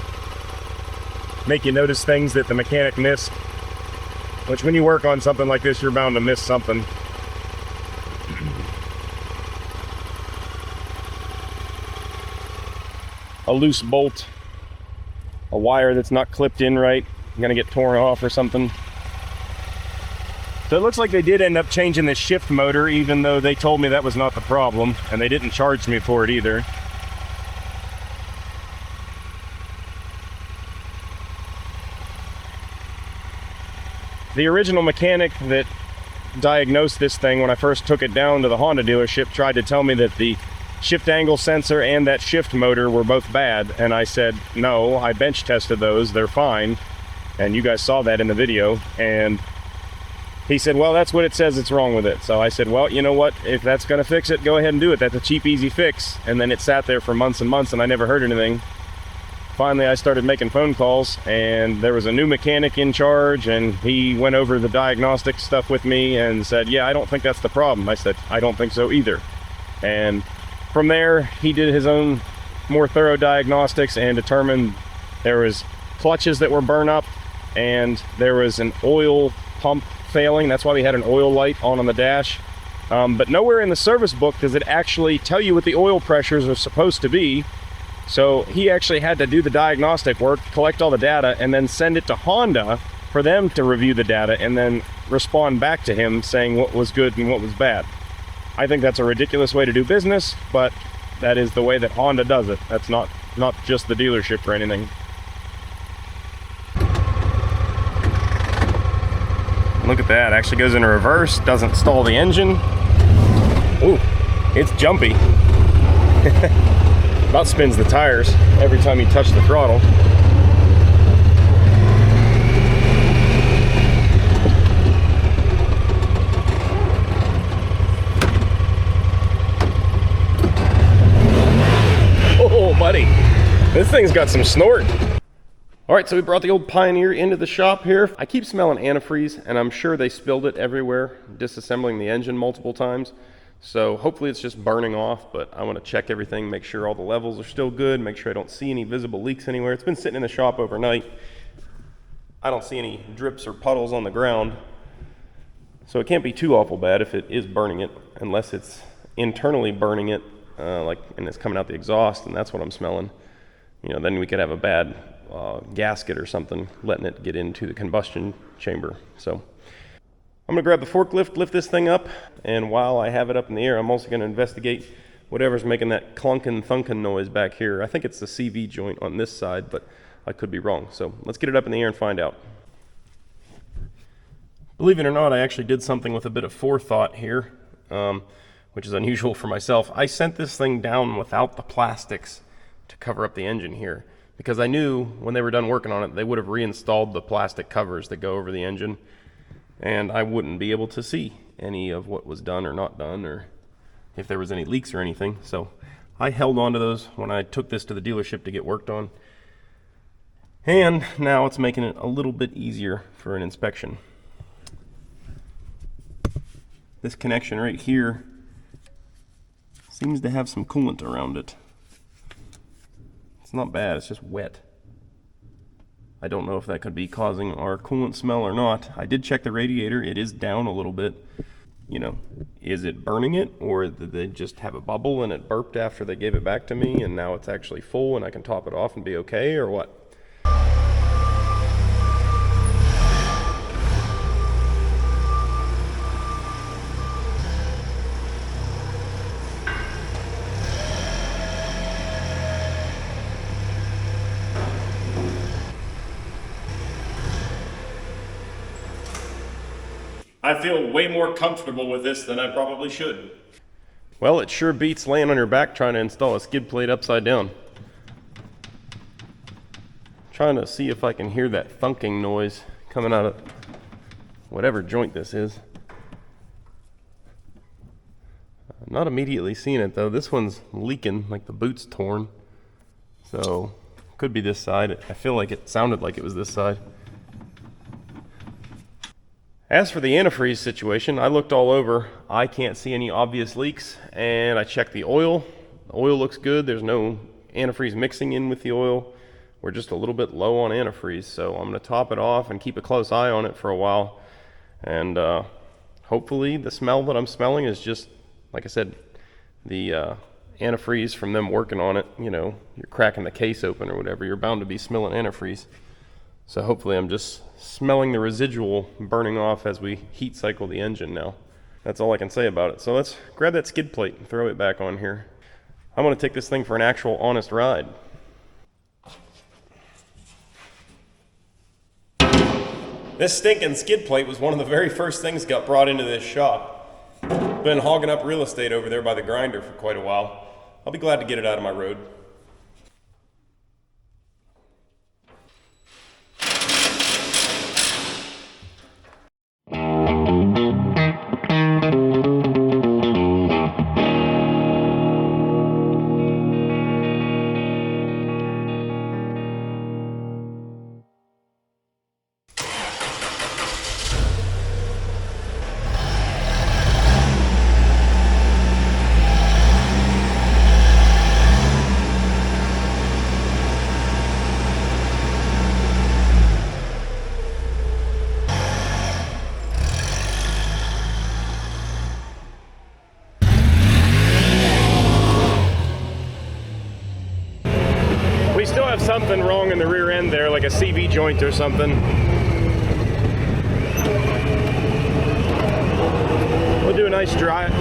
[SPEAKER 1] make you notice things that the mechanic missed. Which when you work on something like this, you're bound to miss something. A loose bolt, a wire that's not clipped in right, gonna get torn off or something. So it looks like they did end up changing the shift motor, even though they told me that was not the problem, and they didn't charge me for it either. The original mechanic that diagnosed this thing when I first took it down to the Honda dealership tried to tell me that the shift angle sensor and that shift motor were both bad, and I said no, I bench tested those, they're fine, and you guys saw that in the video. And he said, well, that's what it says, it's wrong with it. So I said, well, you know what, if that's gonna fix it, go ahead and do it. That's a cheap, easy fix. And then it sat there for months and months and I never heard anything. Finally, I started making phone calls, and there was a new mechanic in charge, and he went over the diagnostic stuff with me and said, yeah, I don't think that's the problem. I said, I don't think so either. And from there, he did his own more thorough diagnostics and determined there was clutches that were burnt up, and there was an oil pump failing. That's why we had an oil light on the dash. But nowhere in the service book does it actually tell you what the oil pressures are supposed to be. So he actually had to do the diagnostic work, collect all the data, and then send it to Honda for them to review the data and then respond back to him saying what was good and what was bad. I think that's a ridiculous way to do business, but that is the way that Honda does it. That's not just the dealership or anything. Look at that, actually goes into reverse, doesn't stall the engine. Ooh, it's jumpy. About spins the tires every time you touch the throttle. Oh, buddy, this thing's got some snort. All right, so we brought the old Pioneer into the shop here. I keep smelling antifreeze, and I'm sure they spilled it everywhere, disassembling the engine multiple times. So hopefully it's just burning off, but I want to check everything, make sure all the levels are still good, make sure I don't see any visible leaks anywhere. It's been sitting in the shop overnight. I don't see any drips or puddles on the ground. So it can't be too awful bad if it is burning it, unless it's internally burning it, and it's coming out the exhaust, and that's what I'm smelling. You know, then we could have a bad gasket or something, letting it get into the combustion chamber. So I'm gonna grab the forklift, lift this thing up, and while I have it up in the air, I'm also gonna investigate whatever's making that clunkin' thunkin' noise back here. I think it's the CV joint on this side, but I could be wrong. So let's get it up in the air and find out. Believe it or not, I actually did something with a bit of forethought here, which is unusual for myself. I sent this thing down without the plastics to cover up the engine here, because I knew when they were done working on it, they would have reinstalled the plastic covers that go over the engine, and I wouldn't be able to see any of what was done or not done, or if there was any leaks or anything. So I held on to those when I took this to the dealership to get worked on. And now it's making it a little bit easier for an inspection. This connection right here seems to have some coolant around it. It's not bad, it's just wet. I don't know if that could be causing our coolant smell or not. I did check the radiator, it is down a little bit. You know, is it burning it, or did they just have a bubble and it burped after they gave it back to me and now it's actually full and I can top it off and be okay, or what? I feel way more comfortable with this than I probably should. Well, it sure beats laying on your back trying to install a skid plate upside down. Trying to see if I can hear that thunking noise coming out of whatever joint this is. Not immediately seeing it though. This one's leaking, like the boot's torn. So, could be this side. I feel like it sounded like it was this side. As for the antifreeze situation, I looked all over. I can't see any obvious leaks, and I checked the oil. The oil looks good. There's no antifreeze mixing in with the oil. We're just a little bit low on antifreeze, so I'm going to top it off and keep a close eye on it for a while. And hopefully the smell that I'm smelling is just, like I said, the antifreeze from them working on it. You know, you're cracking the case open or whatever, you're bound to be smelling antifreeze. So hopefully I'm just smelling the residual burning off as we heat cycle the engine now. That's all I can say about it. So let's grab that skid plate and throw it back on here. I'm going to take this thing for an actual honest ride. This stinking skid plate was one of the very first things that got brought into this shop. Been hogging up real estate over there by the grinder for quite a while. I'll be glad to get it out of my road. Something wrong in the rear end there, like a CV joint or something. We'll do a nice drive.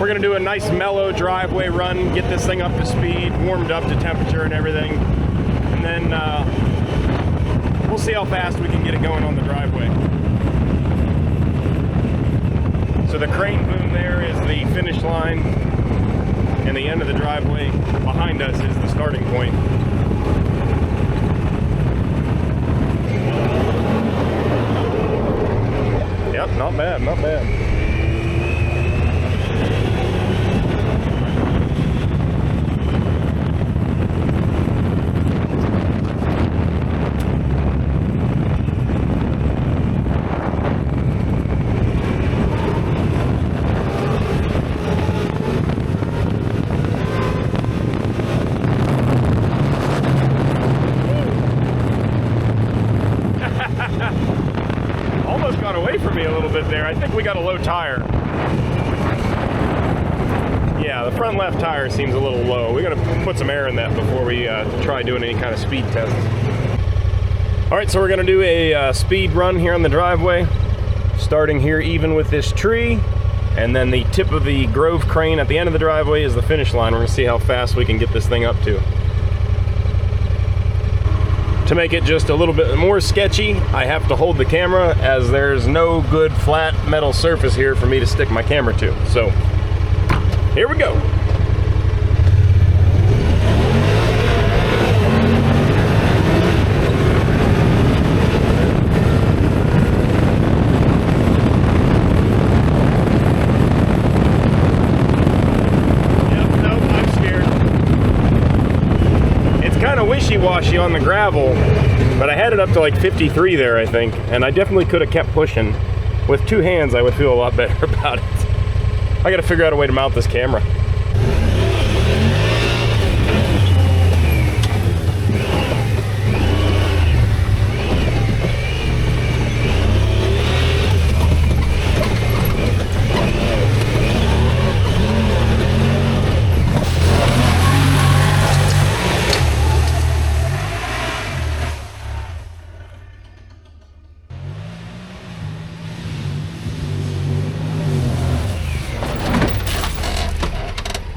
[SPEAKER 1] We're gonna do a nice mellow driveway run, get this thing up to speed, warmed up to temperature and everything, and then we'll see how fast we can get it going on the driveway. So the crane boom there is the finish line, and the end of the driveway behind us is the starting point. Yep, not bad, not bad. Almost got away from me a little bit there. I think we got a low tire. Yeah, the front left tire seems a little low. We're gonna put some air in that before we try doing any kind of speed tests. All right, so we're gonna do a speed run here on the driveway, starting here even with this tree, and then the tip of the Grove crane at the end of the driveway is the finish line. We're gonna see how fast we can get this thing up to. To make it just a little bit more sketchy, I have to hold the camera as there's no good flat metal surface here for me to stick my camera to. So, here we go. Wishy-washy on the gravel, but I had it up to like 53 there, I think, and I definitely could have kept pushing. With two hands, I would feel a lot better about it. I gotta figure out a way to mount this camera.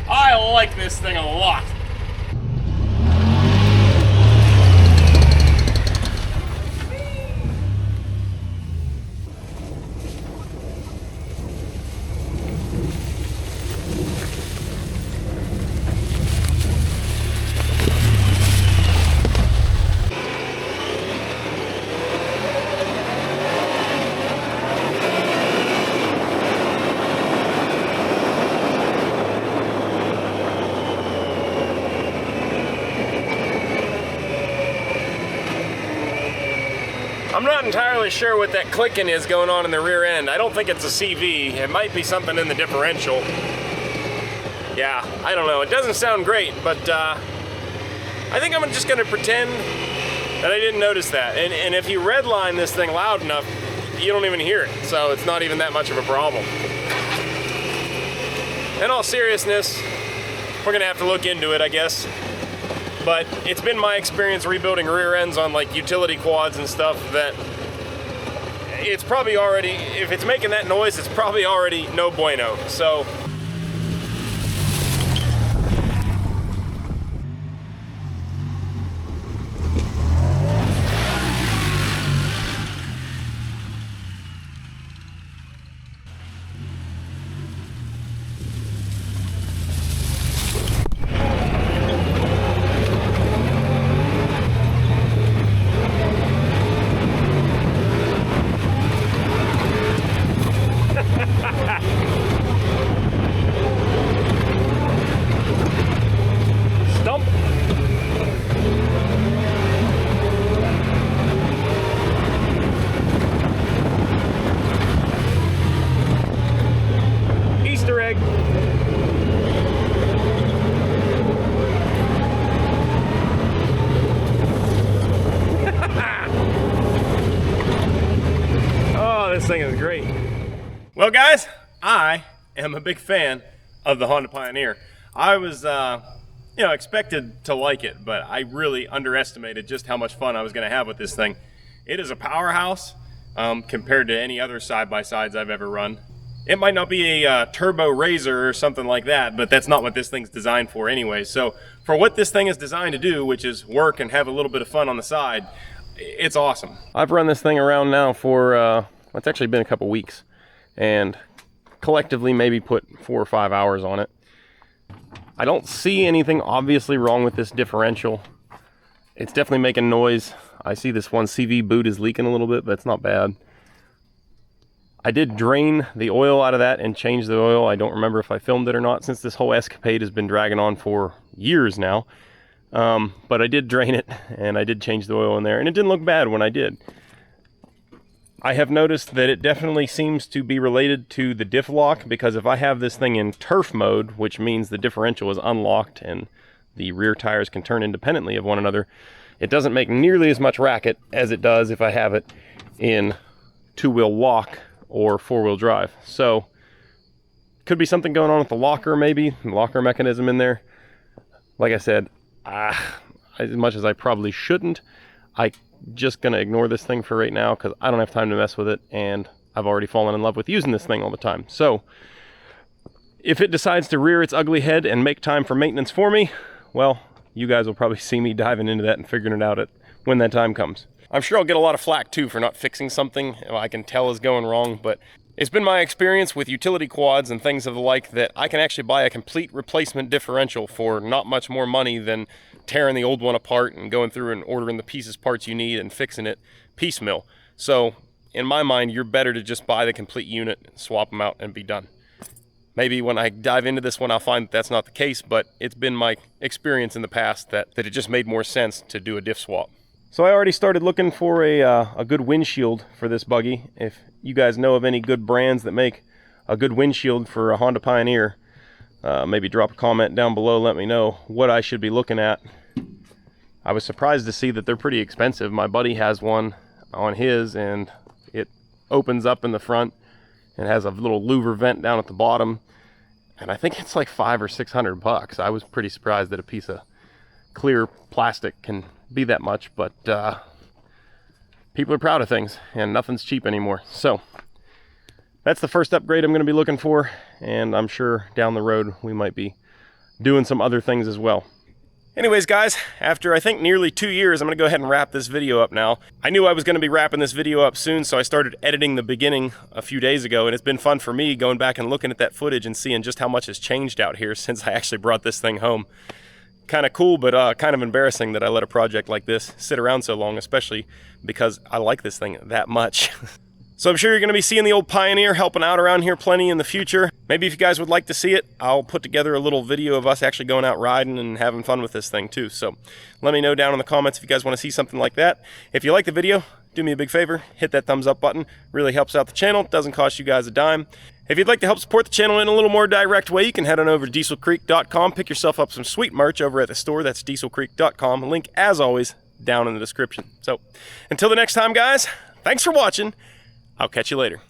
[SPEAKER 1] I like this thing a lot. I'm not entirely sure what that clicking is going on in the rear end. I don't think it's a CV. It might be something in the differential. Yeah, I don't know. It doesn't sound great, but I think I'm just gonna pretend that I didn't notice that. And if you redline this thing loud enough, you don't even hear it. So it's not even that much of a problem. In all seriousness, we're gonna have to look into it, I guess. But it's been my experience rebuilding rear ends on like utility quads and stuff that it's probably already, if it's making that noise, it's probably already no bueno. So this thing is great. Well guys, I am a big fan of the Honda Pioneer. I was expected to like it, but I really underestimated just how much fun I was gonna have with this thing. It is a powerhouse compared to any other side-by-sides I've ever run. It might not be a turbo razor or something like that, but that's not what this thing's designed for anyway. So for what this thing is designed to do, which is work and have a little bit of fun on the side, it's awesome. I've run this thing around now for, it's actually been a couple weeks, and collectively maybe put 4 or 5 hours on it. I don't see anything obviously wrong with this differential. It's definitely making noise. I see this one CV boot is leaking a little bit, but it's not bad. I did drain the oil out of that and change the oil. I don't remember if I filmed it or not, since this whole escapade has been dragging on for years now. But I did drain it, and I did change the oil in there, and it didn't look bad when I did. I have noticed that it definitely seems to be related to the diff lock, because if I have this thing in turf mode, which means the differential is unlocked and the rear tires can turn independently of one another, it doesn't make nearly as much racket as it does if I have it in two-wheel lock or four-wheel drive. So could be something going on with the locker, maybe the locker mechanism in there. Like I said, as much as I probably shouldn't, I just gonna ignore this thing for right now because I don't have time to mess with it, and I've already fallen in love with using this thing all the time. So if it decides to rear its ugly head and make time for maintenance for me, well, you guys will probably see me diving into that and figuring it out when that time comes. I'm sure I'll get a lot of flack too for not fixing something I can tell is going wrong, but it's been my experience with utility quads and things of the like that I can actually buy a complete replacement differential for not much more money than tearing the old one apart and going through and ordering the pieces parts you need and fixing it piecemeal. So in my mind, you're better to just buy the complete unit, swap them out, and be done. Maybe when I dive into this one, I'll find that that's not the case, but it's been my experience in the past that it just made more sense to do a diff swap. So I already started looking for a good windshield for this buggy. If you guys know of any good brands that make a good windshield for a Honda Pioneer, maybe drop a comment down below, let me know what I should be looking at. I was surprised to see that they're pretty expensive. My buddy has one on his, and it opens up in the front and has a little louver vent down at the bottom, and I think it's like $500 or $600. I was pretty surprised that a piece of clear plastic can be that much, but people are proud of things, and nothing's cheap anymore. So that's the first upgrade I'm going to be looking for, and I'm sure down the road we might be doing some other things as well. Anyways, guys, after I think nearly 2 years, I'm going to go ahead and wrap this video up now. I knew I was going to be wrapping this video up soon, so I started editing the beginning a few days ago, and it's been fun for me going back and looking at that footage and seeing just how much has changed out here since I actually brought this thing home. Kind of cool, but kind of embarrassing that I let a project like this sit around so long, especially because I like this thing that much. So I'm sure you're going to be seeing the old Pioneer helping out around here plenty in the future. Maybe if you guys would like to see it, I'll put together a little video of us actually going out riding and having fun with this thing too. So let me know down in the comments if you guys want to see something like that. If you like the video, do me a big favor, hit that thumbs up button. Really helps out the channel. Doesn't cost you guys a dime. If you'd like to help support the channel in a little more direct way, you can head on over to dieselcreek.com, pick yourself up some sweet merch over at the store. That's dieselcreek.com. Link, as always, down in the description. So until the next time, guys, thanks for watching. I'll catch you later.